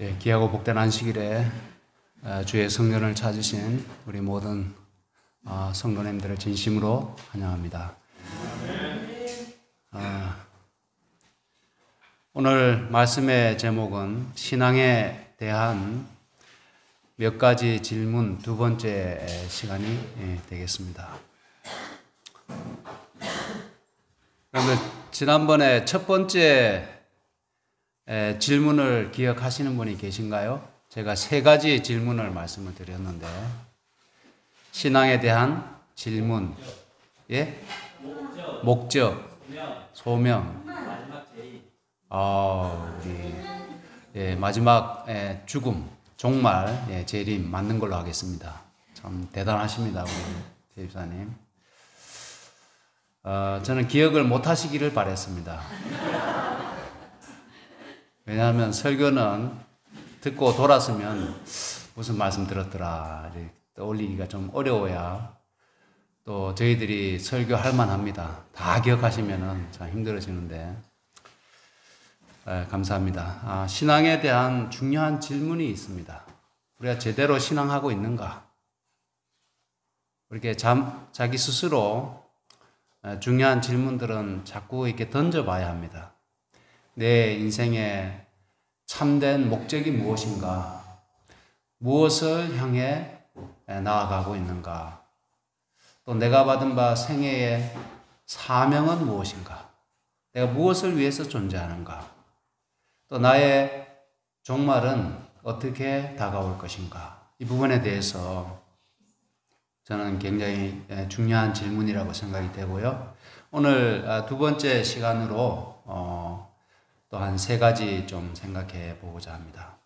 귀하고 복된 안식일에 주의 성전을 찾으신 우리 모든 성도님들을 진심으로 환영합니다. 오늘 말씀의 제목은 신앙에 대한 몇 가지 질문 두 번째 시간이 되겠습니다. 그러면 지난번에 첫 번째 질문을 기억하시는 분이 계신가요? 제가 세 가지 질문을 말씀을 드렸는데 신앙에 대한 질문, 목적, 소명, 마지막 죽음, 종말, 재림 맞는 걸로 하겠습니다. 참 대단하십니다, 우리 제집사님. 저는 기억을 못 하시기를 바랬습니다. 왜냐하면 설교는 듣고 돌았으면 무슨 말씀 들었더라 떠올리기가 좀 어려워야 또 저희들이 설교할 만합니다. 다 기억하시면은 참 힘들어지는데 감사합니다. 신앙에 대한 중요한 질문이 있습니다. 우리가 제대로 신앙하고 있는가? 이렇게 자기 스스로 중요한 질문들은 자꾸 이렇게 던져봐야 합니다. 내 인생의 참된 목적이 무엇인가? 무엇을 향해 나아가고 있는가? 또 내가 받은 바 생애의 사명은 무엇인가? 내가 무엇을 위해서 존재하는가? 또 나의 종말은 어떻게 다가올 것인가? 이 부분에 대해서 저는 굉장히 중요한 질문이라고 생각이 되고요. 오늘 두 번째 시간으로 또 한 세 가지 좀 생각해 보고자 합니다.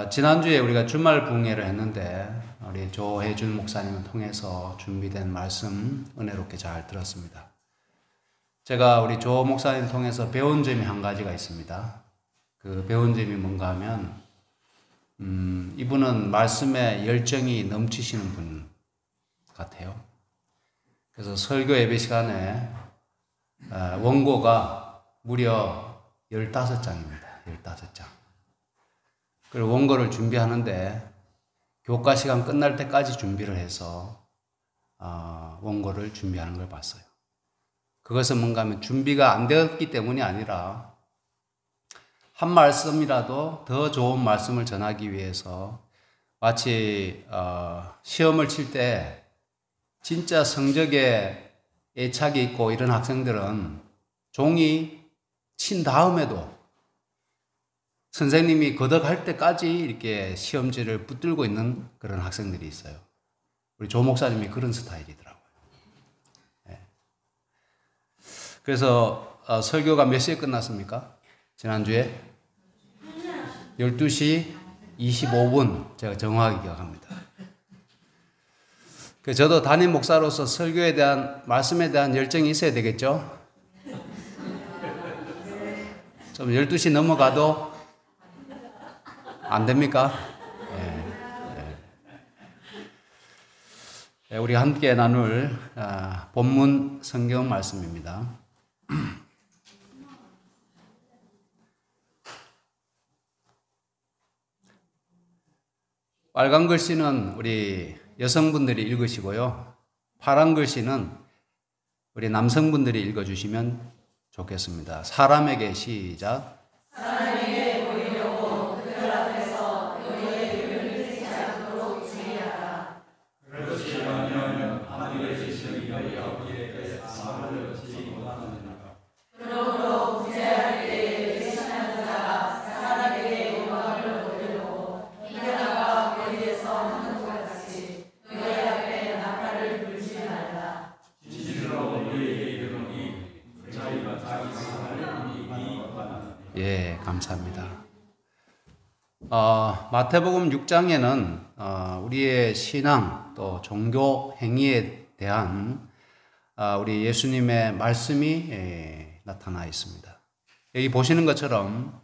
지난주에 우리가 주말 부흥회를 했는데 우리 조혜준 목사님을 통해서 준비된 말씀 은혜롭게 잘 들었습니다. 제가 우리 조 목사님 통해서 배운 점이 한 가지가 있습니다. 그 배운 점이 뭔가 하면 이분은 말씀에 열정이 넘치시는 분 같아요. 그래서 설교 예배 시간에 원고가 무려 15장입니다. 15장. 그리고 원고를 준비하는데 교과 시간 끝날 때까지 준비를 해서 원고를 준비하는 걸 봤어요. 그것은 뭔가 하면 준비가 안 되었기 때문이 아니라 한 말씀이라도 더 좋은 말씀을 전하기 위해서 마치 시험을 칠 때 진짜 성적에 애착이 있고 이런 학생들은 종이 친 다음에도 선생님이 거듭할 때까지 이렇게 시험지를 붙들고 있는 그런 학생들이 있어요. 우리 조 목사님이 그런 스타일이더라고요. 그래서 설교가 몇 시에 끝났습니까? 지난주에 12시 25분 제가 정확하게 기억합니다. 저도 담임 목사로서 설교에 대한 말씀에 대한 열정이 있어야 되겠죠? 좀 12시 넘어가도 안 됩니까? 우리 함께 나눌 본문 성경 말씀입니다. 빨간 글씨는 우리 여성분들이 읽으시고요. 파란 글씨는 우리 남성분들이 읽어주시면 좋겠습니다. 사람에게 시작. 사람에게 보이려고 그들 앞에서 너희의 눈을 뜨지 않도록 주의하라. 그렇지 않으면 하늘의 지식이 너희에게 아무를 지지 못하느니라. 그러므로 구제할 때에 배신하는 자가 사람에게 영광을 얻으려고 이겨나가 거리에서 하는 것 같이 너희 앞에 나팔을 불지 말라. 지지로 너희에게 이르노니 자기가 자기 상을 예, 감사합니다. 마태복음 6장에는 우리의 신앙 또 종교 행위에 대한 우리 예수님의 말씀이 나타나 있습니다. 여기 보시는 것처럼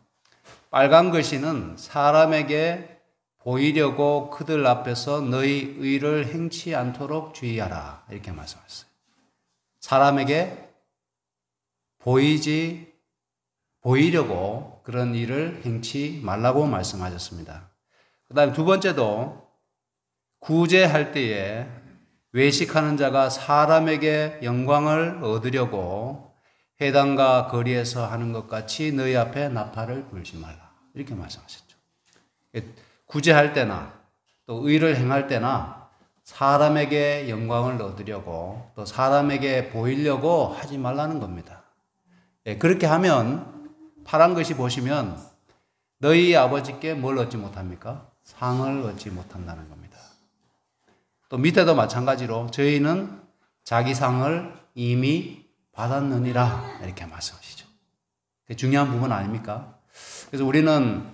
빨간 글씨는 사람에게 보이려고 그들 앞에서 너희 의를 행치 않도록 주의하라 이렇게 말씀하셨어요. 사람에게 보이려고 그런 일을 행치 말라고 말씀하셨습니다. 그 다음에 두 번째도 구제할 때에 외식하는 자가 사람에게 영광을 얻으려고 회당과 거리에서 하는 것 같이 너희 앞에 나팔을 불지 말라. 이렇게 말씀하셨죠. 구제할 때나 또 의를 행할 때나 사람에게 영광을 얻으려고 또 사람에게 보이려고 하지 말라는 겁니다. 그렇게 하면 파란 것이 보시면 너희 아버지께 뭘 얻지 못합니까? 상을 얻지 못한다는 겁니다. 또 밑에도 마찬가지로 저희는 자기 상을 이미 받았느니라 이렇게 말씀하시죠. 중요한 부분 아닙니까? 그래서 우리는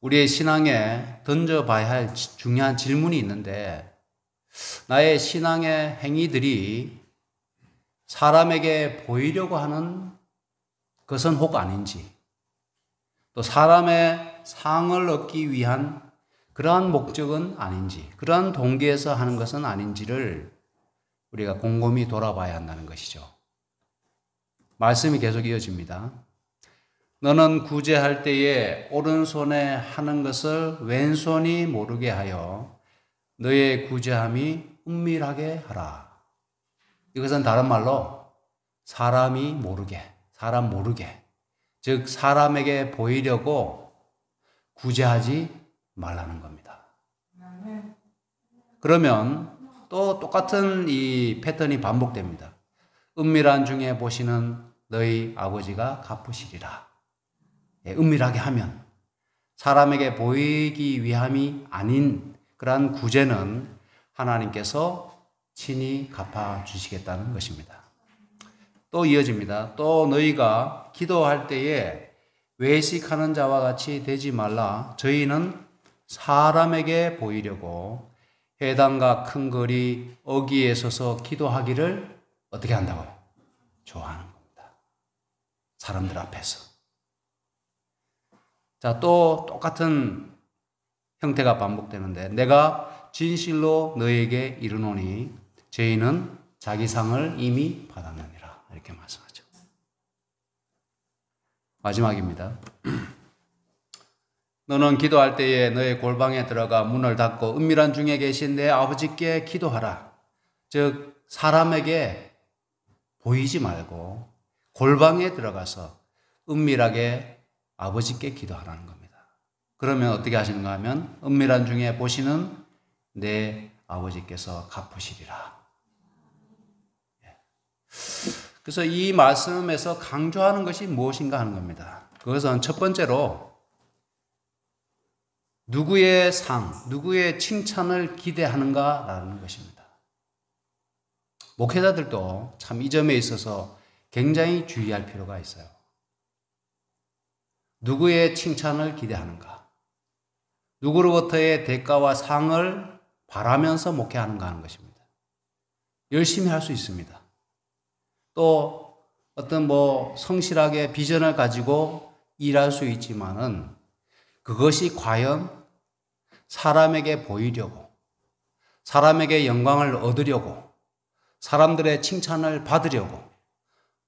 우리의 신앙에 던져봐야 할 중요한 질문이 있는데 나의 신앙의 행위들이 사람에게 보이려고 하는 것은 혹 아닌지 또 사람의 상을 얻기 위한 그러한 목적은 아닌지 그러한 동기에서 하는 것은 아닌지를 우리가 곰곰이 돌아봐야 한다는 것이죠. 말씀이 계속 이어집니다. 너는 구제할 때에 오른손에 하는 것을 왼손이 모르게 하여 너의 구제함이 은밀하게 하라. 이것은 다른 말로 사람이 모르게, 사람 모르게, 즉 사람에게 보이려고 구제하지 말라는 겁니다. 그러면 또 똑같은 이 패턴이 반복됩니다. 은밀한 중에 보시는 너희 아버지가 갚으시리라. 은밀하게 하면 사람에게 보이기 위함이 아닌 그러한 구제는 하나님께서 친히 갚아주시겠다는 것입니다. 또 이어집니다. 또 너희가 기도할 때에 외식하는 자와 같이 되지 말라. 저희는 사람에게 보이려고 회당과 큰 거리 어귀에 서서 기도하기를 어떻게 한다고요? 좋아하는 겁니다. 사람들 앞에서. 자, 또 똑같은 형태가 반복되는데 내가 진실로 너에게 이르노니 저희는 자기 상을 이미 받았느니라 이렇게 말씀하죠. 마지막입니다. 너는 기도할 때에 너의 골방에 들어가 문을 닫고 은밀한 중에 계신 내 아버지께 기도하라. 즉 사람에게 보이지 말고 골방에 들어가서 은밀하게 아버지께 기도하라는 겁니다. 그러면 어떻게 하시는가 하면 은밀한 중에 보시는 내 아버지께서 갚으시리라. 그래서 이 말씀에서 강조하는 것이 무엇인가 하는 겁니다. 그것은 첫 번째로 누구의 상, 누구의 칭찬을 기대하는가라는 것입니다. 목회자들도 참 이 점에 있어서 굉장히 주의할 필요가 있어요. 누구의 칭찬을 기대하는가? 누구로부터의 대가와 상을 바라면서 목회하는가 하는 것입니다. 열심히 할 수 있습니다. 또 어떤 성실하게 비전을 가지고 일할 수 있지만은 그것이 과연 사람에게 보이려고, 사람에게 영광을 얻으려고, 사람들의 칭찬을 받으려고,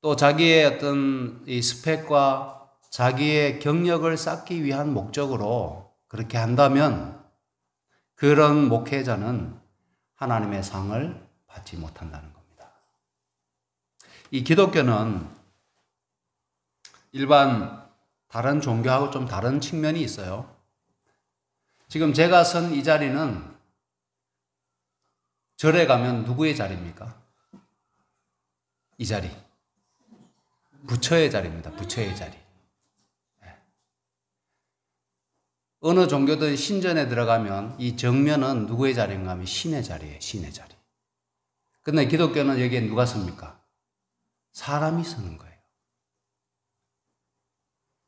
또 자기의 어떤 이 스펙과 자기의 경력을 쌓기 위한 목적으로 그렇게 한다면 그런 목회자는 하나님의 상을 받지 못한다는 겁니다. 이 기독교는 일반 다른 종교하고 좀 다른 측면이 있어요. 지금 제가 선 이 자리는 절에 가면 누구의 자리입니까? 이 자리. 부처의 자리입니다. 부처의 자리. 어느 종교든 신전에 들어가면 이 정면은 누구의 자리인가 하면 신의 자리예요. 신의 자리. 근데 기독교는 여기에 누가 섭니까? 사람이 서는 거예요.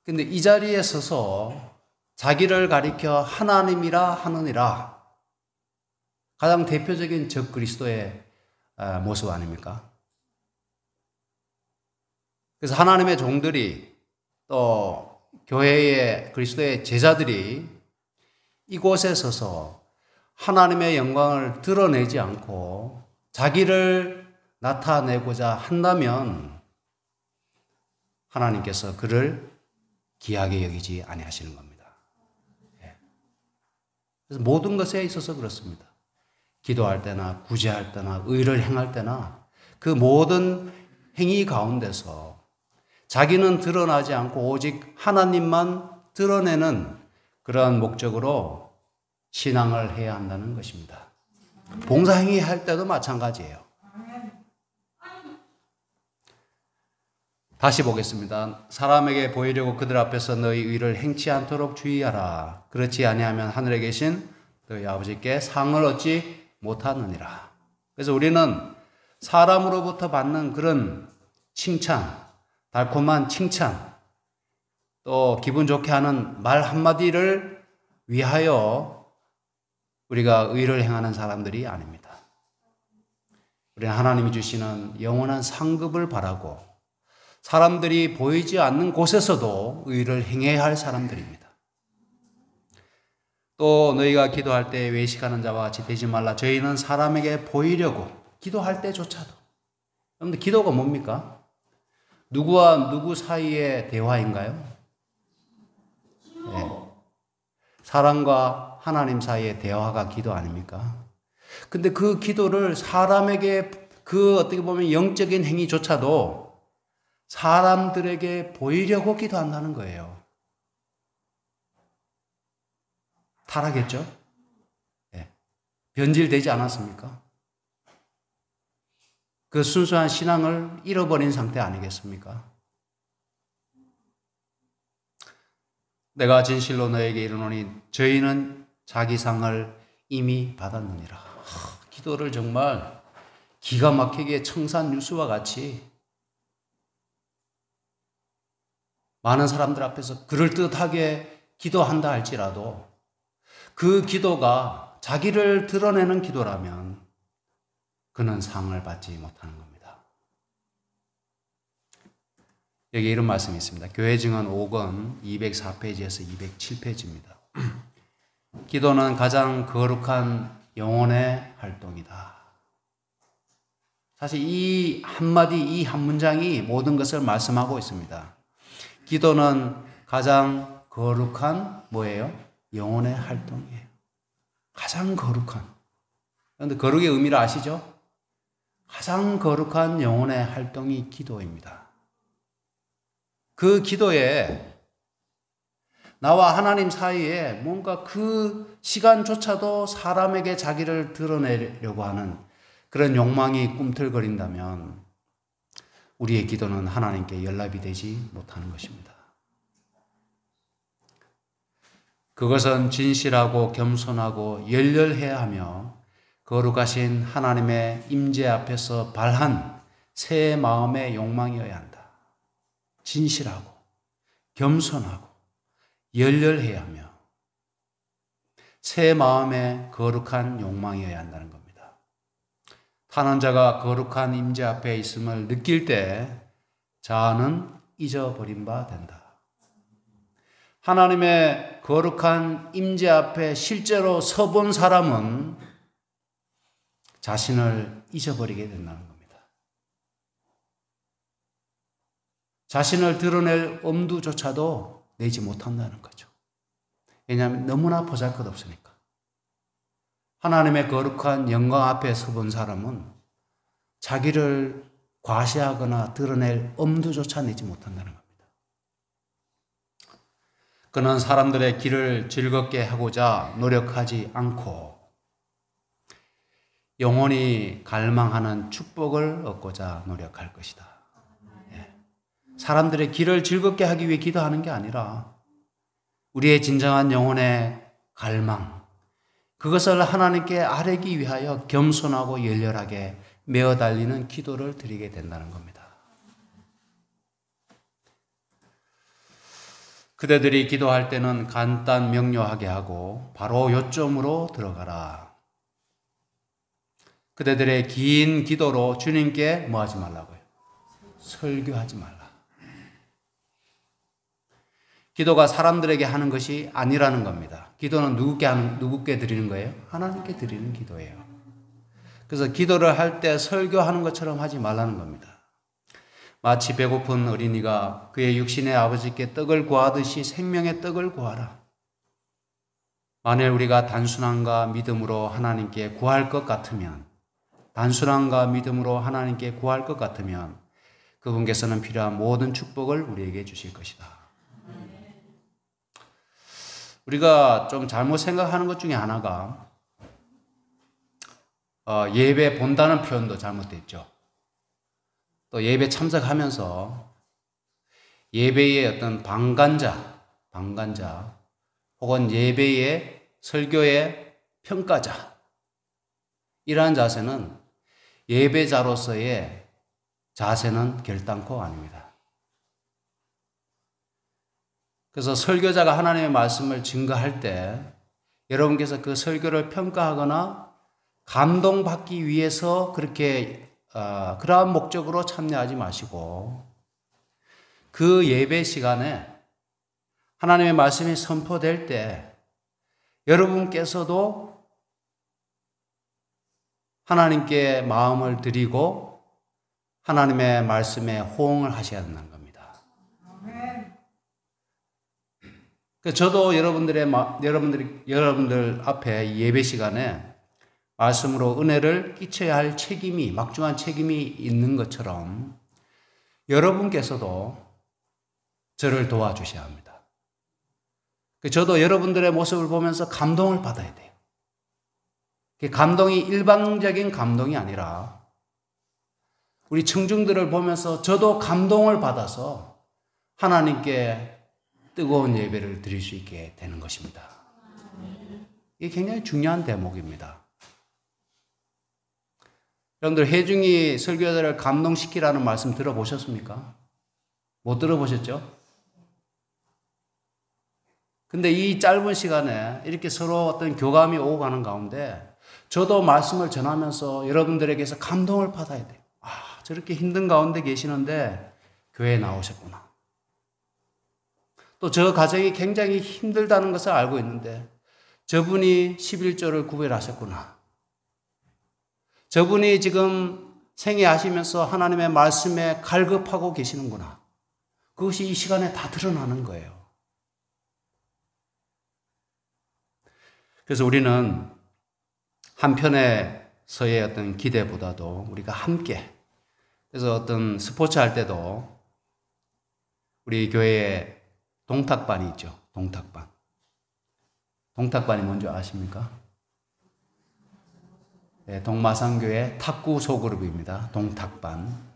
근데 이 자리에 서서 자기를 가리켜 하나님이라 하느니라. 가장 대표적인 적그리스도의 모습 아닙니까? 그래서 하나님의 종들이 또 교회의 그리스도의 제자들이 이곳에 서서 하나님의 영광을 드러내지 않고 자기를 나타내고자 한다면 하나님께서 그를 귀하게 여기지 아니하시는 겁니다. 그래서 모든 것에 있어서 그렇습니다. 기도할 때나 구제할 때나 의를 행할 때나 그 모든 행위 가운데서 자기는 드러나지 않고 오직 하나님만 드러내는 그러한 목적으로 신앙을 해야 한다는 것입니다. 봉사행위 할 때도 마찬가지예요. 다시 보겠습니다. 사람에게 보이려고 그들 앞에서 너희 의를 행치 않도록 주의하라. 그렇지 아니하면 하늘에 계신 너희 아버지께 상을 얻지 못하느니라. 그래서 우리는 사람으로부터 받는 그런 칭찬, 달콤한 칭찬, 또 기분 좋게 하는 말 한마디를 위하여 우리가 의를 행하는 사람들이 아닙니다. 우리는 하나님이 주시는 영원한 상급을 바라고 사람들이 보이지 않는 곳에서도 의를 행해야 할 사람들입니다. 또 너희가 기도할 때 외식하는 자와 같이 되지 말라. 저희는 사람에게 보이려고 기도할 때조차도. 여러분들 기도가 뭡니까? 누구와 누구 사이의 대화인가요? 네. 사람과 하나님 사이의 대화가 기도 아닙니까? 근데 그 기도를 사람에게 그 어떻게 보면 영적인 행위조차도 사람들에게 보이려고 기도한다는 거예요. 타락했죠? 네. 변질되지 않았습니까? 그 순수한 신앙을 잃어버린 상태 아니겠습니까? 내가 진실로 너에게 이르노니 저희는 자기 상을 이미 받았느니라. 기도를 정말 기가 막히게 청산유수와 같이 많은 사람들 앞에서 그럴듯하게 기도한다 할지라도 그 기도가 자기를 드러내는 기도라면 그는 상을 받지 못하는 겁니다. 여기 이런 말씀이 있습니다. 교회 증언 5권 204페이지에서 207페이지입니다. 기도는 가장 거룩한 영혼의 활동이다. 사실 이 한마디, 이 한 문장이 모든 것을 말씀하고 있습니다. 기도는 가장 거룩한 뭐예요? 영혼의 활동이에요. 가장 거룩한. 그런데 거룩의 의미를 아시죠? 가장 거룩한 영혼의 활동이 기도입니다. 그 기도에 나와 하나님 사이에 뭔가 그 시간조차도 사람에게 자기를 드러내려고 하는 그런 욕망이 꿈틀거린다면 우리의 기도는 하나님께 연락이 되지 못하는 것입니다. 그것은 진실하고 겸손하고 열렬해야 하며 거룩하신 하나님의 임재 앞에서 발한 새 마음의 욕망이어야 한다. 진실하고 겸손하고 열렬해야 하며 새 마음의 거룩한 욕망이어야 한다는 겁니다. 타는 자가 거룩한 임재 앞에 있음을 느낄 때 자아는 잊어버린 바 된다. 하나님의 거룩한 임재 앞에 실제로 서본 사람은 자신을 잊어버리게 된다는 겁니다. 자신을 드러낼 엄두조차도 내지 못한다는 거죠. 왜냐하면 너무나 보잘것없으니까. 하나님의 거룩한 영광 앞에 서본 사람은 자기를 과시하거나 드러낼 엄두조차 내지 못한다는 겁니다. 그는 사람들의 길을 즐겁게 하고자 노력하지 않고 영원히 갈망하는 축복을 얻고자 노력할 것이다. 사람들의 길을 즐겁게 하기 위해 기도하는 게 아니라 우리의 진정한 영혼의 갈망, 그것을 하나님께 아뢰기 위하여 겸손하고 열렬하게 메어 달리는 기도를 드리게 된다는 겁니다. 그대들이 기도할 때는 간단 명료하게 하고 바로 요점으로 들어가라. 그대들의 긴 기도로 주님께 뭐 하지 말라고요? 설교하지 말라. 기도가 사람들에게 하는 것이 아니라는 겁니다. 기도는 누구께 드리는 거예요? 하나님께 드리는 기도예요. 그래서 기도를 할 때 설교하는 것처럼 하지 말라는 겁니다. 마치 배고픈 어린이가 그의 육신의 아버지께 떡을 구하듯이 생명의 떡을 구하라. 만일 우리가 단순함과 믿음으로 하나님께 구할 것 같으면, 단순함과 믿음으로 하나님께 구할 것 같으면 그분께서는 필요한 모든 축복을 우리에게 주실 것이다. 우리가 좀 잘못 생각하는 것 중에 하나가 예배 본다는 표현도 잘못됐죠. 또 예배 참석하면서 예배의 어떤 방관자 혹은 예배의 설교의 평가자, 이러한 자세는 예배자로서의 자세는 결단코 아닙니다. 그래서 설교자가 하나님의 말씀을 증거할 때 여러분께서 그 설교를 평가하거나 감동받기 위해서 그렇게 그러한 목적으로 참여하지 마시고, 그 예배 시간에 하나님의 말씀이 선포될 때 여러분께서도 하나님께 마음을 드리고 하나님의 말씀에 호응을 하셔야 된다는 겁니다. 저도 여러분들 앞에 예배 시간에 말씀으로 은혜를 끼쳐야 할 책임이, 막중한 책임이 있는 것처럼 여러분께서도 저를 도와주셔야 합니다. 저도 여러분들의 모습을 보면서 감동을 받아야 돼요. 그 감동이 일방적인 감동이 아니라 우리 청중들을 보면서 저도 감동을 받아서 하나님께 뜨거운 예배를 드릴 수 있게 되는 것입니다. 이게 굉장히 중요한 대목입니다. 여러분들, 해중이 설교자를 감동시키라는 말씀 들어보셨습니까? 못 들어보셨죠? 근데 이 짧은 시간에 이렇게 서로 어떤 교감이 오고 가는 가운데 저도 말씀을 전하면서 여러분들에게서 감동을 받아야 돼요. 저렇게 힘든 가운데 계시는데 교회에 나오셨구나. 또 저 가정이 굉장히 힘들다는 것을 알고 있는데 저분이 11조를 구별하셨구나. 저분이 지금 생애하시면서 하나님의 말씀에 갈급하고 계시는구나. 그것이 이 시간에 다 드러나는 거예요. 그래서 우리는 한편에서의 어떤 기대보다도 우리가 함께, 그래서 어떤 스포츠 할 때도 우리 교회에 동탁반이 있죠. 동탁반. 동탁반이 뭔지 아십니까? 네, 동마산교회 탁구 소그룹입니다. 동탁반.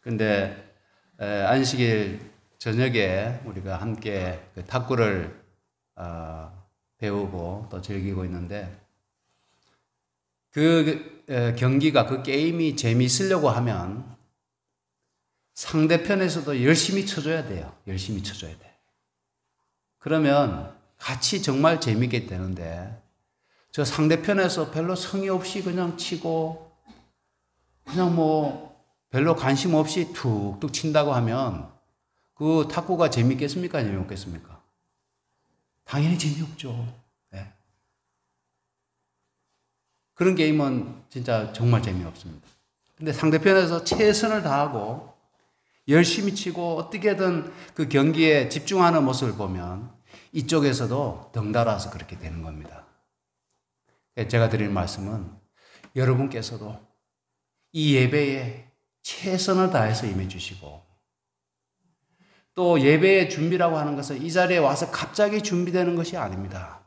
근데 안식일 저녁에 우리가 함께 그 탁구를 배우고 또 즐기고 있는데 그 경기가, 그 게임이 재미있으려고 하면 상대편에서도 열심히 쳐줘야 돼요. 열심히 쳐줘야 돼. 그러면 같이 정말 재미있게 되는데 저 상대편에서 별로 성의 없이 그냥 치고 그냥 별로 관심 없이 툭툭 친다고 하면 그 탁구가 재미있겠습니까? 재미없겠습니까? 당연히 재미없죠. 네. 그런 게임은 진짜 정말 재미없습니다. 근데 상대편에서 최선을 다하고 열심히 치고 어떻게든 그 경기에 집중하는 모습을 보면 이쪽에서도 덩달아서 그렇게 되는 겁니다. 제가 드릴 말씀은 여러분께서도 이 예배에 최선을 다해서 임해 주시고, 또 예배의 준비라고 하는 것은 이 자리에 와서 갑자기 준비되는 것이 아닙니다.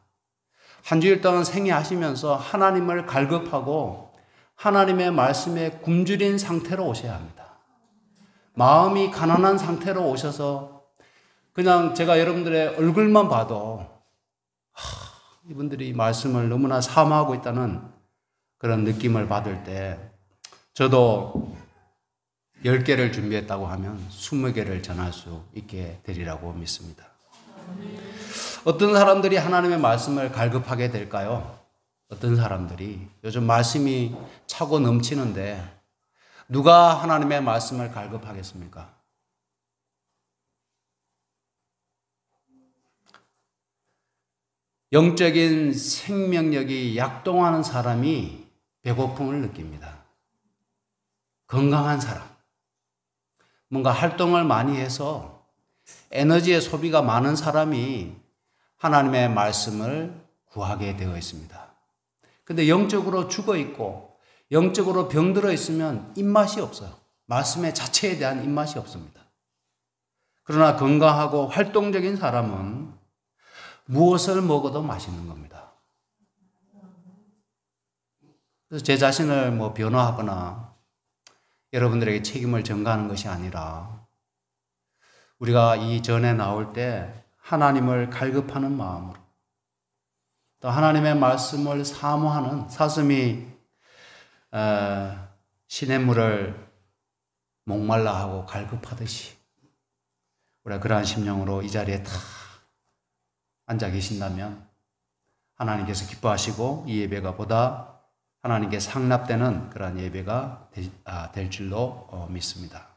한 주일 동안 생애하시면서 하나님을 갈급하고 하나님의 말씀에 굶주린 상태로 오셔야 합니다. 마음이 가난한 상태로 오셔서 그냥 제가 여러분들의 얼굴만 봐도 이분들이 말씀을 너무나 사모하고 있다는 그런 느낌을 받을 때 저도 10개를 준비했다고 하면 20개를 전할 수 있게 되리라고 믿습니다. 어떤 사람들이 하나님의 말씀을 갈급하게 될까요? 어떤 사람들이 요즘 말씀이 차고 넘치는데 누가 하나님의 말씀을 갈급하겠습니까? 영적인 생명력이 약동하는 사람이 배고픔을 느낍니다. 건강한 사람. 뭔가 활동을 많이 해서 에너지의 소비가 많은 사람이 하나님의 말씀을 구하게 되어 있습니다. 근데 영적으로 죽어 있고 영적으로 병들어 있으면 입맛이 없어요. 말씀의 자체에 대한 입맛이 없습니다. 그러나 건강하고 활동적인 사람은 무엇을 먹어도 맛있는 겁니다. 그래서 제 자신을 변호하거나 여러분들에게 책임을 전가하는 것이 아니라 우리가 이 전에 나올 때 하나님을 갈급하는 마음으로 또 하나님의 말씀을 사모하는 사슴이 시냇물을 목말라 하고 갈급하듯이 우리가 그러한 심령으로 이 자리에 다 앉아 계신다면 하나님께서 기뻐하시고 이 예배가 보다 하나님께 상납되는 그러한 예배가 될 줄로 믿습니다.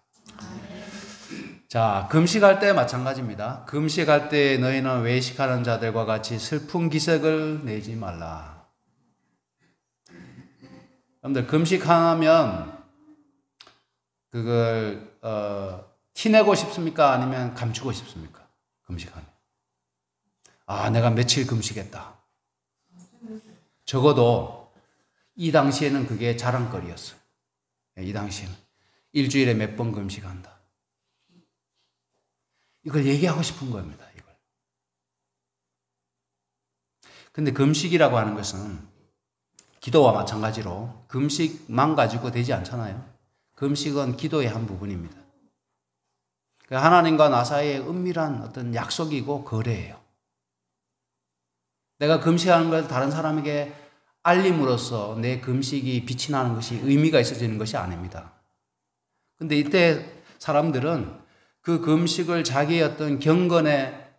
자, 금식할 때 마찬가지입니다. 금식할 때 너희는 외식하는 자들과 같이 슬픈 기색을 내지 말라. 여러분들 금식하면 그걸 티내고 싶습니까? 아니면 감추고 싶습니까? 금식하면. 내가 며칠 금식했다. 적어도 이 당시에는 그게 자랑거리였어요. 이 당시에는. 일주일에 몇 번 금식한다. 이걸 얘기하고 싶은 겁니다. 이걸. 근데 금식이라고 하는 것은 기도와 마찬가지로 금식만 가지고 되지 않잖아요. 금식은 기도의 한 부분입니다. 하나님과 나 사이의 은밀한 어떤 약속이고 거래예요. 내가 금식하는 걸 다른 사람에게 알림으로써 내 금식이 빛이 나는 것이 의미가 있어지는 것이 아닙니다. 근데 이때 사람들은 그 금식을 자기의 어떤 경건의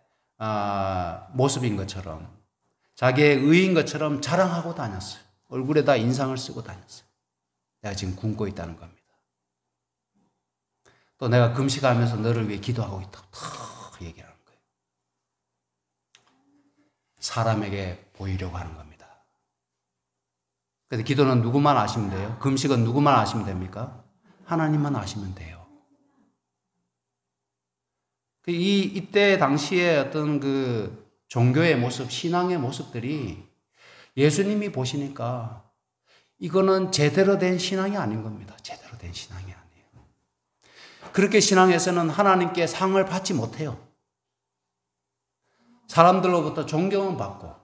모습인 것처럼 자기의 의인 것처럼 자랑하고 다녔어요. 얼굴에다 인상을 쓰고 다녔어요. 내가 지금 굶고 있다는 겁니다. 또 내가 금식하면서 너를 위해 기도하고 있다고 탁 얘기하는 거예요. 사람에게 보이려고 하는 겁니다. 그런데 기도는 누구만 아시면 돼요? 금식은 누구만 아시면 됩니까? 하나님만 아시면 돼요. 이때 당시에 어떤 그 종교의 모습, 신앙의 모습들이 예수님이 보시니까 이거는 제대로 된 신앙이 아닌 겁니다. 제대로 된 신앙이 아니에요. 그렇게 신앙에서는 하나님께 상을 받지 못해요. 사람들로부터 존경은 받고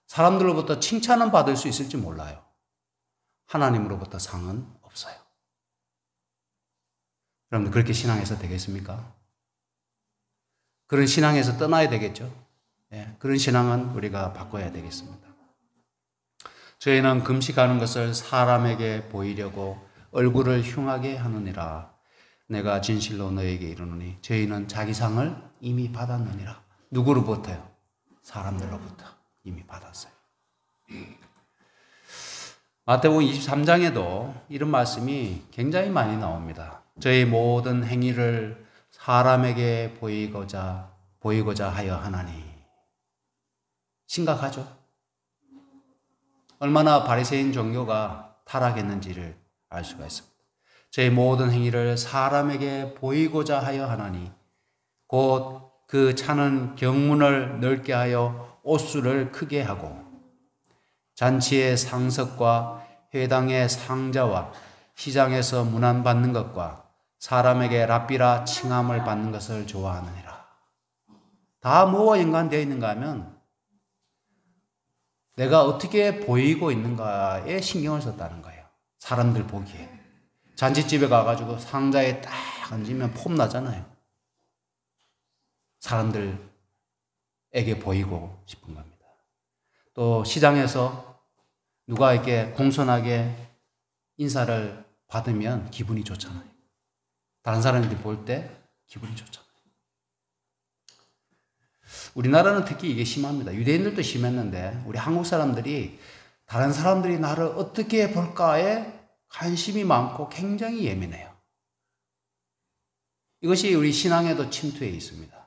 사람들로부터 칭찬은 받을 수 있을지 몰라요. 하나님으로부터 상은 없어요. 여러분들 그렇게 신앙에서 되겠습니까? 그런 신앙에서 떠나야 되겠죠. 그런 신앙은 우리가 바꿔야 되겠습니다. 저희는 금식하는 것을 사람에게 보이려고 얼굴을 흉하게 하느니라. 내가 진실로 너에게 이르노니 저희는 자기 상을 이미 받았느니라. 누구로부터요? 사람들로부터 이미 받았어요. 마태복음 23장에도 이런 말씀이 굉장히 많이 나옵니다. 저희 모든 행위를 사람에게 보이고자 하여 하나니. 심각하죠? 얼마나 바리새인 종교가 타락했는지를 알 수가 있습니다. 저희 모든 행위를 사람에게 보이고자 하여 하나니 곧 그 차는 경문을 넓게 하여 옷수를 크게 하고 잔치의 상석과 회당의 상자와 시장에서 문안받는 것과 사람에게 랍비라 칭함을 받는 것을 좋아하느니라. 다 뭐와 연관되어 있는가 하면 내가 어떻게 보이고 있는가에 신경을 썼다는 거예요. 사람들 보기에. 잔치집에 가가지고 상자에 딱 얹으면 폼 나잖아요. 사람들에게 보이고 싶은 겁니다. 또 시장에서 누가 이렇게 공손하게 인사를 받으면 기분이 좋잖아요. 다른 사람들이 볼 때 기분이 좋잖아요. 우리나라는 특히 이게 심합니다. 유대인들도 심했는데 우리 한국 사람들이 다른 사람들이 나를 어떻게 볼까에 관심이 많고 굉장히 예민해요. 이것이 우리 신앙에도 침투해 있습니다.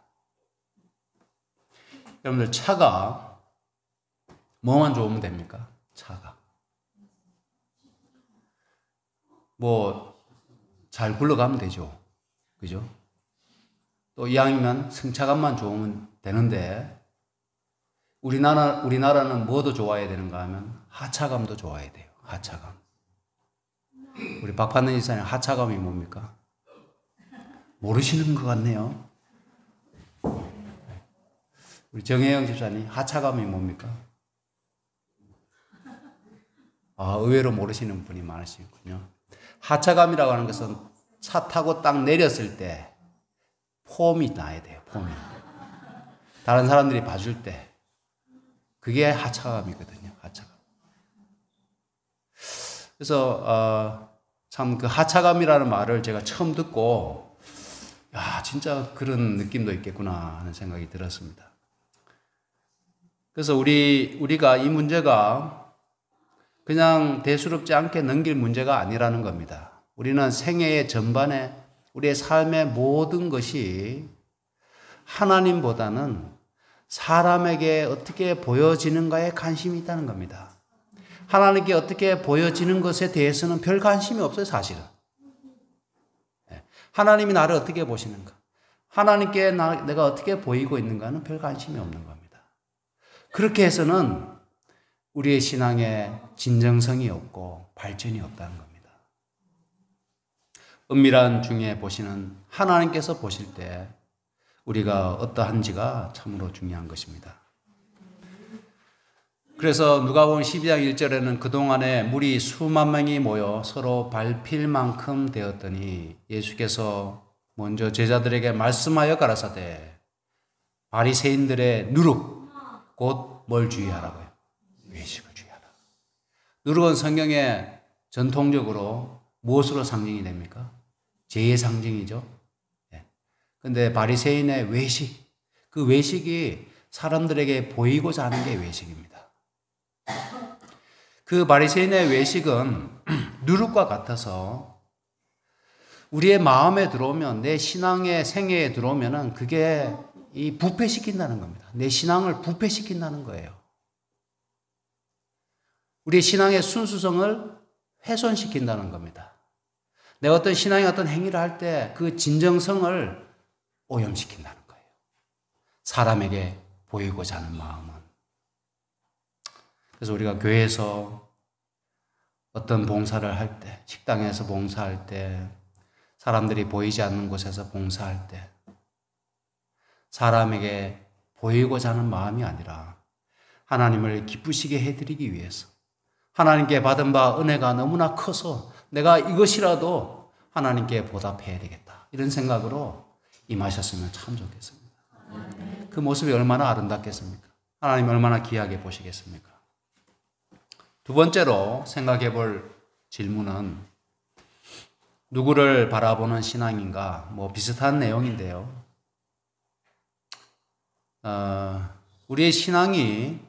여러분들 차가 뭐만 좋으면 됩니까? 차가. 잘 굴러가면 되죠. 그죠? 또 이왕이면 승차감만 좋으면 되는데, 우리나라는 뭐도 좋아해야 되는가 하면 하차감도 좋아해야 돼요. 하차감. 우리 박판는 이사님 하차감이 뭡니까? 모르시는 것 같네요. 우리 정혜영 집사님 하차감이 뭡니까? 의외로 모르시는 분이 많으시군요. 하차감이라고 하는 것은 차 타고 딱 내렸을 때 폼이 나야 돼요. 폼이. 다른 사람들이 봐줄 때 그게 하차감이거든요. 하차감. 그래서 참 그 하차감이라는 말을 제가 처음 듣고 야 진짜 그런 느낌도 있겠구나 하는 생각이 들었습니다. 그래서 우리가 이 문제가 그냥 대수롭지 않게 넘길 문제가 아니라는 겁니다. 우리는 생애의 전반에 우리의 삶의 모든 것이 하나님보다는 사람에게 어떻게 보여지는가에 관심이 있다는 겁니다. 하나님께 어떻게 보여지는 것에 대해서는 별 관심이 없어요, 사실은. 하나님이 나를 어떻게 보시는가? 하나님께 내가 어떻게 보이고 있는가는 별 관심이 없는 겁니다. 그렇게 해서는 우리의 신앙에 진정성이 없고 발전이 없다는 겁니다. 은밀한 중에 보시는 하나님께서 보실 때 우리가 어떠한지가 참으로 중요한 것입니다. 그래서 누가복음 12장 1절에는 그동안에 무리 수만 명이 모여 서로 밟힐 만큼 되었더니 예수께서 먼저 제자들에게 말씀하여 가라사대 바리새인들의 누룩 곧 뭘 주의하라고요? 외식을 주의하라. 누룩은 성경에 전통적으로 무엇으로 상징이 됩니까? 죄의 상징이죠. 근데 바리새인의 외식, 그 외식이 사람들에게 보이고자 하는 게 외식입니다. 그 바리새인의 외식은 누룩과 같아서 우리의 마음에 들어오면 내 신앙의 생애에 들어오면은 그게 이 부패시킨다는 겁니다. 내 신앙을 부패시킨다는 거예요. 우리의 신앙의 순수성을 훼손시킨다는 겁니다. 내가 어떤 신앙의 어떤 행위를 할 때 그 진정성을 오염시킨다는 거예요. 사람에게 보이고자 하는 마음은. 그래서 우리가 교회에서 어떤 봉사를 할 때, 식당에서 봉사할 때, 사람들이 보이지 않는 곳에서 봉사할 때, 사람에게 보이고자 하는 마음이 아니라 하나님을 기쁘시게 해드리기 위해서 하나님께 받은 바 은혜가 너무나 커서 내가 이것이라도 하나님께 보답해야 되겠다. 이런 생각으로 임하셨으면 참 좋겠습니다. 그 모습이 얼마나 아름답겠습니까? 하나님 얼마나 귀하게 보시겠습니까? 두 번째로 생각해 볼 질문은 누구를 바라보는 신앙인가? 뭐 비슷한 내용인데요. 우리의 신앙이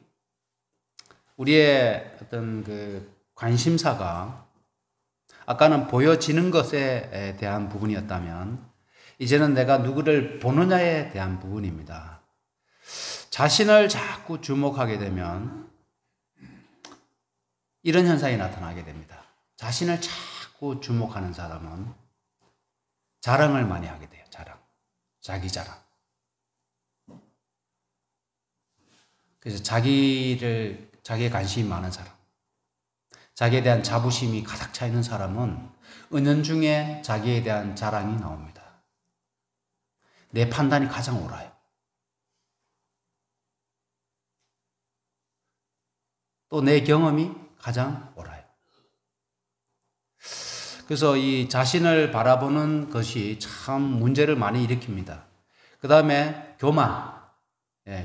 우리의 어떤 그 관심사가 아까는 보여지는 것에 대한 부분이었다면 이제는 내가 누구를 보느냐에 대한 부분입니다. 자신을 자꾸 주목하게 되면 이런 현상이 나타나게 됩니다. 자신을 자꾸 주목하는 사람은 자랑을 많이 하게 돼요. 자랑. 자기 자랑. 그래서 자기에 관심이 많은 사람, 자기에 대한 자부심이 가득 차 있는 사람은 은연중에 자기에 대한 자랑이 나옵니다. 내 판단이 가장 옳아요. 또 내 경험이 가장 옳아요. 그래서 이 자신을 바라보는 것이 참 문제를 많이 일으킵니다. 그 다음에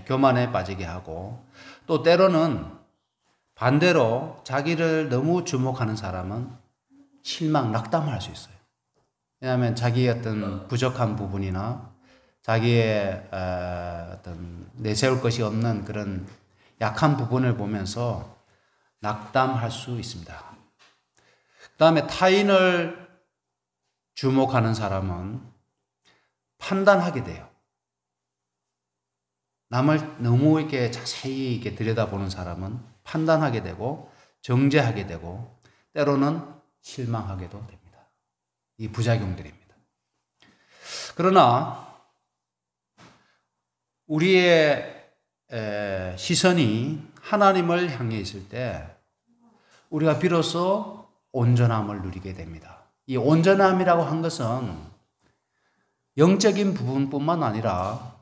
교만에 빠지게 하고 또 때로는 반대로 자기를 너무 주목하는 사람은 낙담할 수 있어요. 왜냐하면 자기의 어떤 부족한 부분이나 자기의 어떤 내세울 것이 없는 그런 약한 부분을 보면서 낙담할 수 있습니다. 그 다음에 타인을 주목하는 사람은 판단하게 돼요. 남을 너무 이렇게 자세히 이렇게 들여다보는 사람은 판단하게 되고 정죄하게 되고 때로는 실망하게도 됩니다. 이 부작용들입니다. 그러나 우리의 시선이 하나님을 향해 있을 때 우리가 비로소 온전함을 누리게 됩니다. 이 온전함이라고 한 것은 영적인 부분뿐만 아니라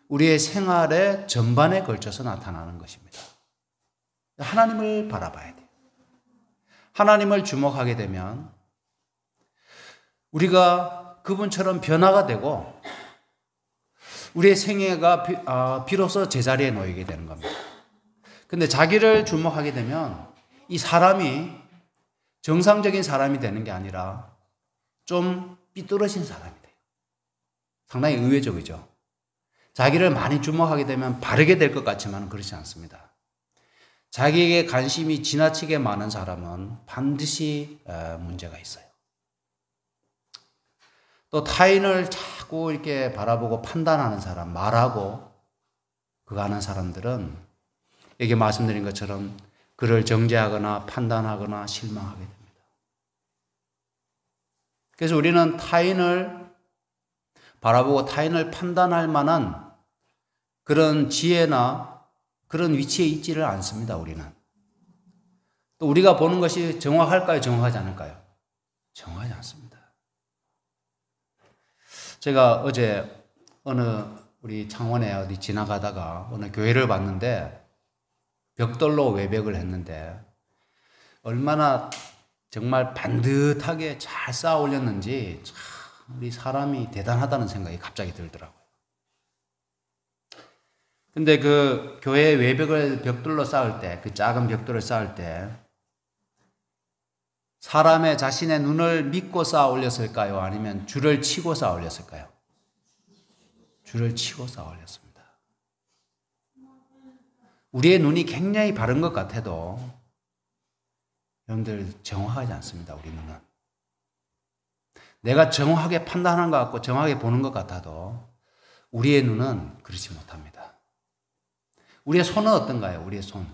우리의 생활의 전반에 걸쳐서 나타나는 것입니다. 하나님을 바라봐야 돼요. 하나님을 주목하게 되면 우리가 그분처럼 변화가 되고 우리의 생애가 비로소 제자리에 놓이게 되는 겁니다. 근데 자기를 주목하게 되면 이 사람이 정상적인 사람이 되는 게 아니라 좀 삐뚤어진 사람이 돼요. 상당히 의외적이죠. 자기를 많이 주목하게 되면 바르게 될 것 같지만 그렇지 않습니다. 자기에게 관심이 지나치게 많은 사람은 반드시 문제가 있어요. 또 타인을 자꾸 이렇게 바라보고 판단하는 사람, 말하고 그거 하는 사람들은 여기 말씀드린 것처럼 그를 정죄하거나 판단하거나 실망하게 됩니다. 그래서 우리는 타인을 바라보고 타인을 판단할 만한 그런 지혜나 그런 위치에 있지를 않습니다, 우리는. 또 우리가 보는 것이 정확할까요, 정확하지 않을까요? 정확하지 않습니다. 제가 어제 우리 창원에 어디 지나가다가 어느 교회를 봤는데 벽돌로 외벽을 했는데 얼마나 정말 반듯하게 잘 쌓아 올렸는지 참 우리 사람이 대단하다는 생각이 갑자기 들더라고요. 근데 그 교회 외벽을 벽돌로 쌓을 때, 그 작은 벽돌을 쌓을 때 사람의 자신의 눈을 믿고 쌓아 올렸을까요? 아니면 줄을 치고 쌓아 올렸을까요? 줄을 치고 쌓아 올렸습니다. 우리의 눈이 굉장히 바른 것 같아도 여러분들 정확하지 않습니다. 우리 눈은. 내가 정확하게 판단하는 것 같고 정확하게 보는 것 같아도 우리의 눈은 그렇지 못합니다. 우리의 손은 어떤가요? 우리의 손.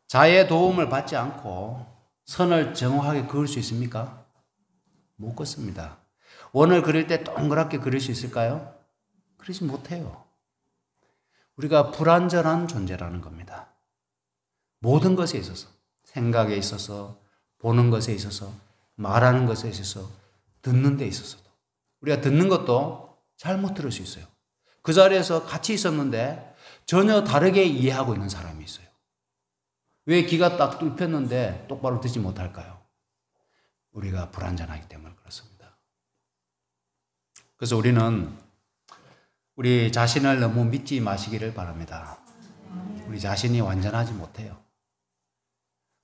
자의 도움을 받지 않고 선을 정확하게 그을 수 있습니까? 못 긋습니다. 원을 그릴 때 동그랗게 그릴 수 있을까요? 그러지 못해요. 우리가 불완전한 존재라는 겁니다. 모든 것에 있어서, 생각에 있어서, 보는 것에 있어서, 말하는 것에 있어서, 듣는 데 있어서도. 우리가 듣는 것도 잘못 들을 수 있어요. 그 자리에서 같이 있었는데 전혀 다르게 이해하고 있는 사람이 있어요. 왜 귀가 딱 뚫혔는데 똑바로 듣지 못할까요? 우리가 불완전하기 때문에 그렇습니다. 그래서 우리는 우리 자신을 너무 믿지 마시기를 바랍니다. 우리 자신이 완전하지 못해요.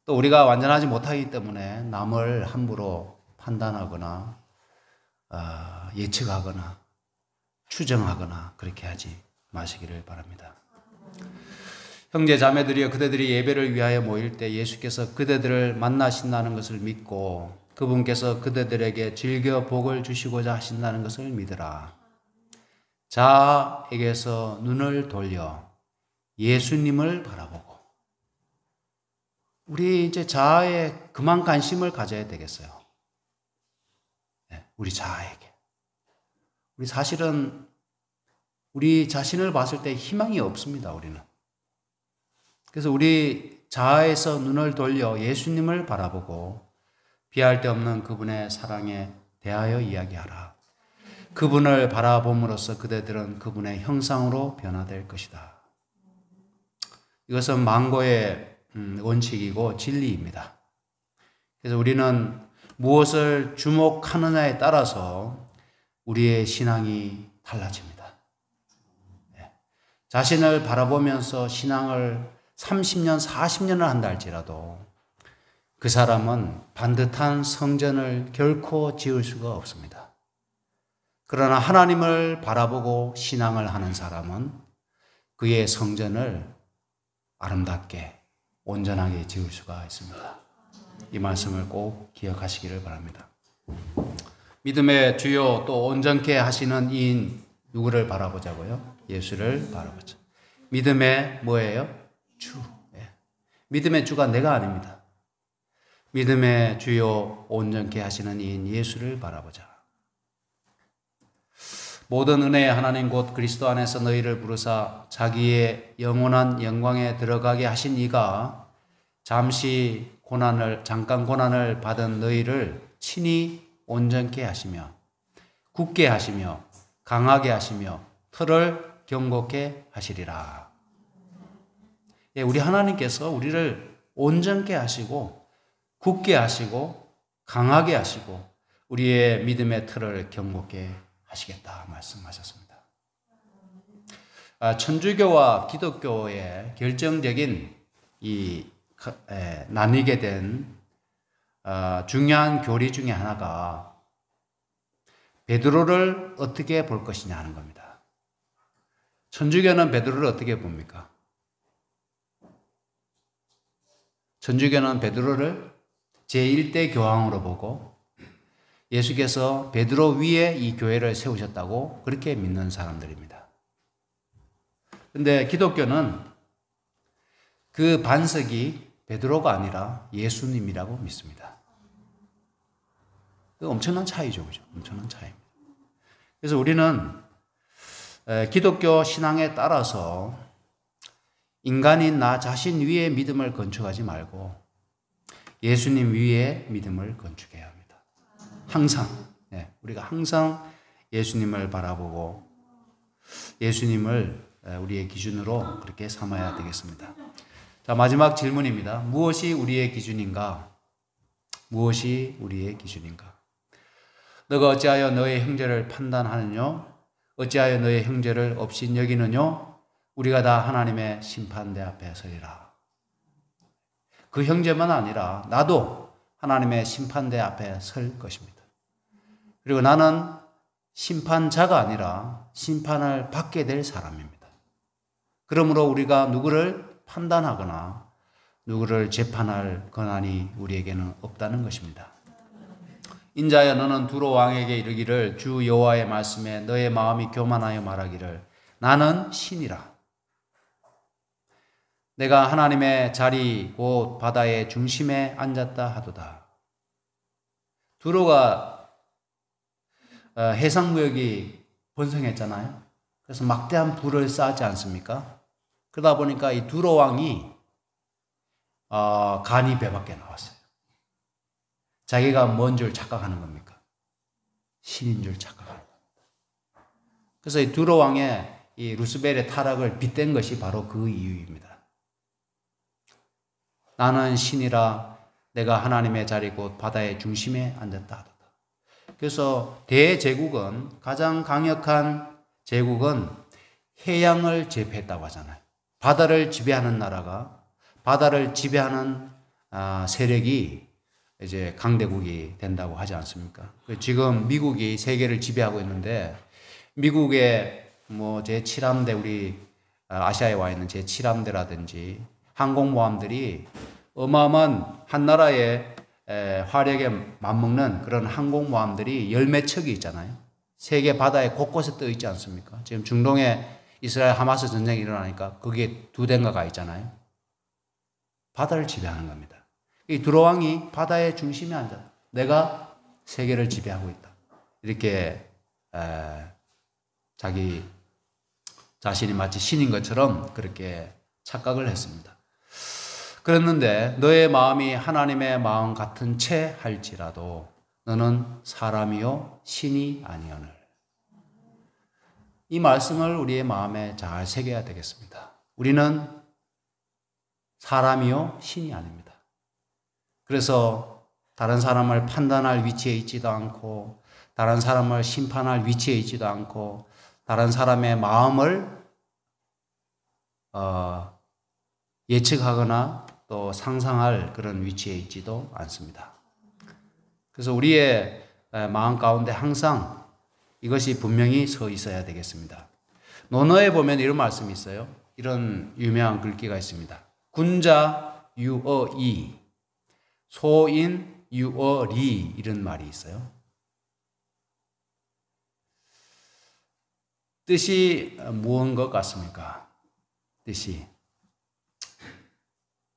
또 우리가 완전하지 못하기 때문에 남을 함부로 판단하거나 예측하거나 추정하거나 그렇게 하지 마시기를 바랍니다. 형제 자매들이여, 그대들이 예배를 위하여 모일 때 예수께서 그대들을 만나신다는 것을 믿고 그분께서 그대들에게 즐겨 복을 주시고자 하신다는 것을 믿으라. 자아에게서 눈을 돌려 예수님을 바라보고, 우리 이제 자아에 그만 관심을 가져야 되겠어요. 네, 우리 자아에게. 우리 사실은 우리 자신을 봤을 때 희망이 없습니다, 우리는. 그래서 우리 자아에서 눈을 돌려 예수님을 바라보고 비할 데 없는 그분의 사랑에 대하여 이야기하라. 그분을 바라봄으로써 그대들은 그분의 형상으로 변화될 것이다. 이것은 망고의 원칙이고 진리입니다. 그래서 우리는 무엇을 주목하느냐에 따라서 우리의 신앙이 달라집니다. 자신을 바라보면서 신앙을 30년, 40년을 한다 할지라도 그 사람은 반듯한 성전을 결코 지을 수가 없습니다. 그러나 하나님을 바라보고 신앙을 하는 사람은 그의 성전을 아름답게 온전하게 지을 수가 있습니다. 이 말씀을 꼭 기억하시기를 바랍니다. 믿음의 주요 또 온전케 하시는 이인 누구를 바라보자고요? 예수를 바라보자. 믿음의 뭐예요? 주. 믿음의 주가 내가 아닙니다. 믿음의 주요 온전케 하시는 이인 예수를 바라보자. 모든 은혜의 하나님 곧 그리스도 안에서 너희를 부르사 자기의 영원한 영광에 들어가게 하신 이가 잠깐 고난을 받은 너희를 친히 온전케 하시며 굳게 하시며 강하게 하시며 틀을 견고케 하시리라. 예, 우리 하나님께서 우리를 온전케 하시고 굳게 하시고 강하게 하시고 우리의 믿음의 틀을 견고케 하시겠다 말씀하셨습니다. 천주교와 기독교의 결정적인 나뉘게 된 중요한 교리 중에 하나가 베드로를 어떻게 볼 것이냐 하는 겁니다. 천주교는 베드로를 어떻게 봅니까? 천주교는 베드로를 제1대 교황으로 보고 예수께서 베드로 위에 이 교회를 세우셨다고 그렇게 믿는 사람들입니다. 그런데 기독교는 그 반석이 베드로가 아니라 예수님이라고 믿습니다. 엄청난 차이죠, 그죠? 엄청난 차이입니다. 그래서 우리는 기독교 신앙에 따라서 인간인 나 자신 위에 믿음을 건축하지 말고 예수님 위에 믿음을 건축해야 합니다. 항상, 우리가 항상 예수님을 바라보고 예수님을 우리의 기준으로 그렇게 삼아야 되겠습니다. 자, 마지막 질문입니다. 무엇이 우리의 기준인가? 무엇이 우리의 기준인가? 너가 어찌하여 너의 형제를 판단하느뇨? 어찌하여 너의 형제를 없이 여기느뇨? 우리가 다 하나님의 심판대 앞에 서리라. 그 형제만 아니라 나도 하나님의 심판대 앞에 설 것입니다. 그리고 나는 심판자가 아니라 심판을 받게 될 사람입니다. 그러므로 우리가 누구를 판단하거나 누구를 재판할 권한이 우리에게는 없다는 것입니다. 인자야 너는 두로 왕에게 이르기를 주 여호와의 말씀에 너의 마음이 교만하여 말하기를 나는 신이라. 내가 하나님의 자리 곧 바다의 중심에 앉았다 하도다. 두로가 해상무역이 번성했잖아요. 그래서 막대한 부를 쌓지 않습니까? 그러다 보니까 이 두로 왕이 간이 배밖에 나왔어요. 자기가 뭔 줄 착각하는 겁니까? 신인 줄 착각하는 겁니다. 그래서 이 두로 왕의 이 루스벨의 타락을 빗댄 것이 바로 그 이유입니다. 나는 신이라 내가 하나님의 자리 곧 바다의 중심에 앉았다 하도다. 그래서 대제국은 가장 강력한 제국은 해양을 제패했다고 하잖아요. 바다를 지배하는 나라가 바다를 지배하는 세력이 이제 강대국이 된다고 하지 않습니까? 지금 미국이 세계를 지배하고 있는데 미국의 제7함대 우리 아시아에 와 있는 제7함대라든지 항공모함들이 어마어마한 한 나라의 화력에 맞먹는 그런 항공모함들이 열몇 척이 있잖아요. 세계 바다에 곳곳에 떠 있지 않습니까? 지금 중동에 이스라엘 하마스 전쟁이 일어나니까 거기에 두 대인가가 있잖아요. 바다를 지배하는 겁니다. 이 두로 왕이 바다의 중심에 앉아 내가 세계를 지배하고 있다. 이렇게 자기 자신이 마치 신인 것처럼 그렇게 착각을 했습니다. 그랬는데 너의 마음이 하나님의 마음 같은 채 할지라도 너는 사람이요 신이 아니오늘. 이 말씀을 우리의 마음에 잘 새겨야 되겠습니다. 우리는 사람이요 신이 아닙니다. 그래서 다른 사람을 판단할 위치에 있지도 않고 다른 사람을 심판할 위치에 있지도 않고 다른 사람의 마음을 예측하거나 또 상상할 그런 위치에 있지도 않습니다. 그래서 우리의 마음 가운데 항상 이것이 분명히 서 있어야 되겠습니다. 논어에 보면 이런 말씀이 있어요. 이런 유명한 글귀가 있습니다. 군자 유어이, 소인 유어리 이런 말이 있어요. 뜻이 무언 것 같습니까? 뜻이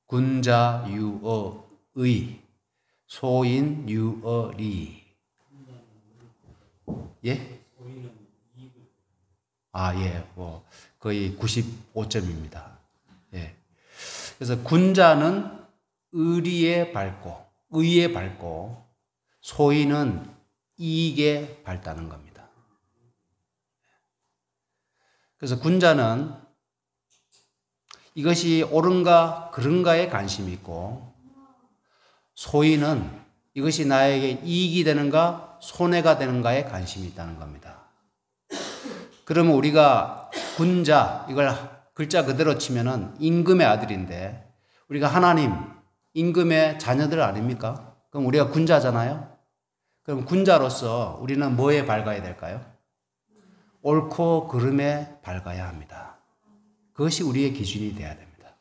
군자 유어의, 소인 유어리. 예? 예, 뭐 거의 95점입니다. 예. 그래서 군자는 의리에 밝고 의에 밝고 소인은 이익에 밝다는 겁니다. 그래서 군자는 이것이 옳은가 그른가에 관심이 있고 소인은 이것이 나에게 이익이 되는가 손해가 되는가에 관심이 있다는 겁니다. 그러면 우리가 군자, 이걸 글자 그대로 치면은 임금의 아들인데 우리가 하나님, 임금의 자녀들 아닙니까? 그럼 우리가 군자잖아요? 그럼 군자로서 우리는 뭐에 밝아야 될까요? 옳고 그름에 밝아야 합니다. 그것이 우리의 기준이 되어야 됩니다.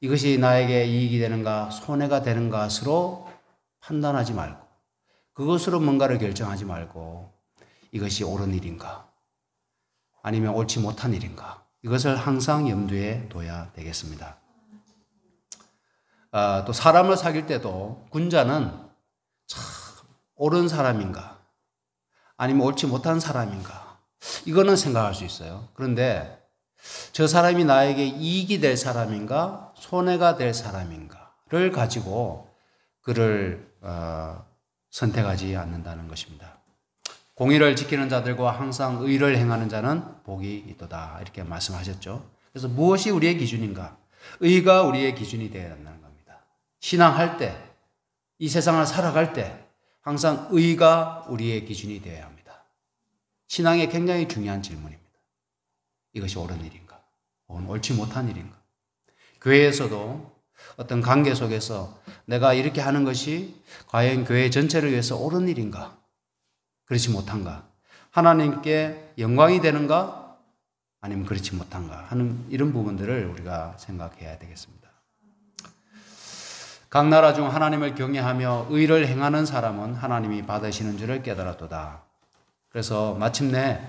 이것이 나에게 이익이 되는가 손해가 되는 것으로 판단하지 말고 그것으로 뭔가를 결정하지 말고 이것이 옳은 일인가 아니면 옳지 못한 일인가 이것을 항상 염두에 둬야 되겠습니다. 또 사람을 사귈 때도 군자는 참 옳은 사람인가 아니면 옳지 못한 사람인가 이거는 생각할 수 있어요. 그런데 저 사람이 나에게 이익이 될 사람인가 손해가 될 사람인가를 가지고 그를 선택하지 않는다는 것입니다. 공의를 지키는 자들과 항상 의를 행하는 자는 복이 있도다 이렇게 말씀하셨죠. 그래서 무엇이 우리의 기준인가? 의가 우리의 기준이 되어야 한다는 겁니다. 신앙할 때, 이 세상을 살아갈 때 항상 의가 우리의 기준이 되어야 합니다. 신앙에 굉장히 중요한 질문입니다. 이것이 옳은 일인가? 혹은 옳지 못한 일인가? 교회에서도 어떤 관계 속에서 내가 이렇게 하는 것이 과연 교회 전체를 위해서 옳은 일인가? 그렇지 못한가? 하나님께 영광이 되는가? 아니면 그렇지 못한가? 하는 이런 부분들을 우리가 생각해야 되겠습니다. 각 나라 중 하나님을 경외하며 의를 행하는 사람은 하나님이 받으시는 줄을 깨달았도다. 그래서 마침내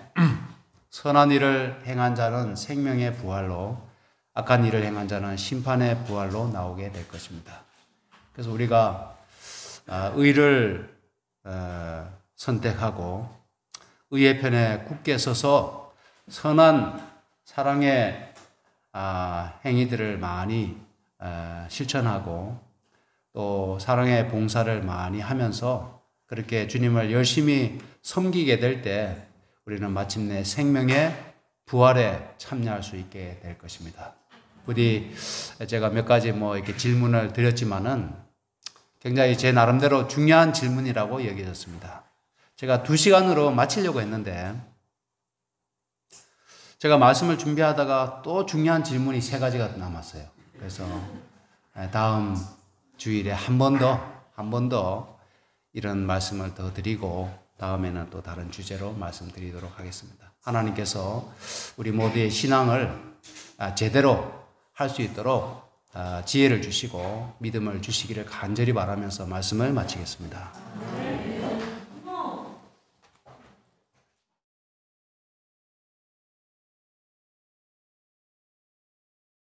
선한 일을 행한 자는 생명의 부활로 악한 일을 행한 자는 심판의 부활로 나오게 될 것입니다. 그래서 우리가 의를 선택하고 의의 편에 굳게 서서 선한 사랑의 행위들을 많이 실천하고 또 사랑의 봉사를 많이 하면서 그렇게 주님을 열심히 섬기게 될 때 우리는 마침내 생명의 부활에 참여할 수 있게 될 것입니다. 부디 제가 몇 가지 이렇게 질문을 드렸지만은 굉장히 제 나름대로 중요한 질문이라고 여겨졌습니다. 제가 2시간으로 마치려고 했는데 제가 말씀을 준비하다가 또 중요한 질문이 3가지가 남았어요. 그래서 다음 주일에 한 번 더 이런 말씀을 더 드리고 다음에는 또 다른 주제로 말씀드리도록 하겠습니다. 하나님께서 우리 모두의 신앙을 제대로 할 수 있도록 지혜를 주시고 믿음을 주시기를 간절히 바라면서 말씀을 마치겠습니다.